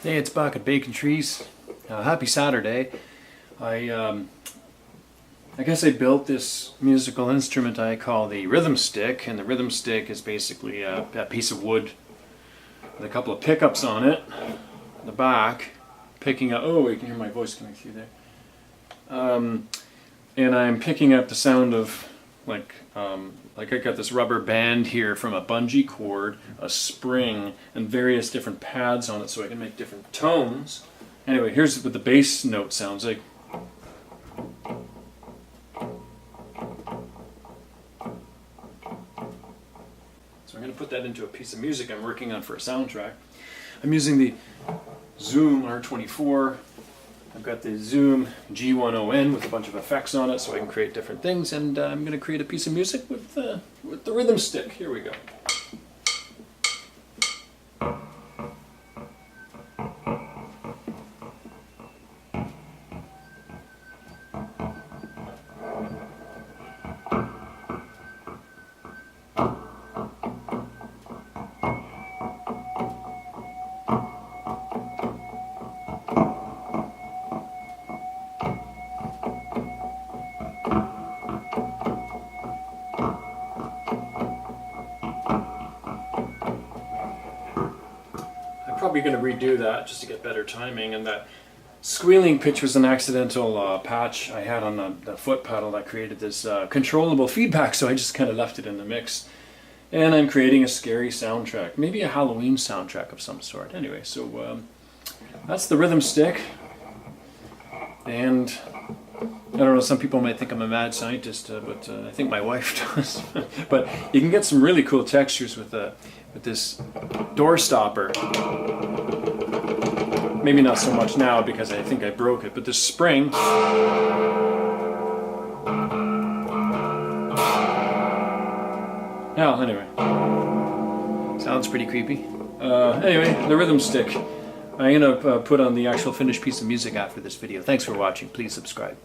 Hey, it's Buck at Bacon Trees. Happy Saturday. I guess I built this musical instrument I call the rhythm stick, and the rhythm stick is basically a piece of wood with a couple of pickups on it, the back, picking up, oh, you can hear my voice coming through there. And I'm picking up the sound of like I got this rubber band here from a bungee cord, a spring, and various different pads on it so I can make different tones. Anyway, here's what the bass note sounds like. So I'm going to put that into a piece of music I'm working on for a soundtrack. I'm using the Zoom R24. I've got the Zoom G10N with a bunch of effects on it so I can create different things, and I'm going to create a piece of music with the rhythm stick. Here we go. Probably going to redo that just to get better timing, and that squealing pitch was an accidental patch I had on the foot pedal that created this controllable feedback, so I just kind of left it in the mix. And I'm creating a scary soundtrack, maybe a Halloween soundtrack of some sort. Anyway, so that's the rhythm stick, and I don't know, some people might think I'm a mad scientist, but I think my wife does. But you can get some really cool textures with this door stopper. Maybe not so much now because I think I broke it, but this spring. Oh, anyway. Sounds pretty creepy. Anyway, the rhythm stick. I'm going to put on the actual finished piece of music after this video. Thanks for watching. Please subscribe.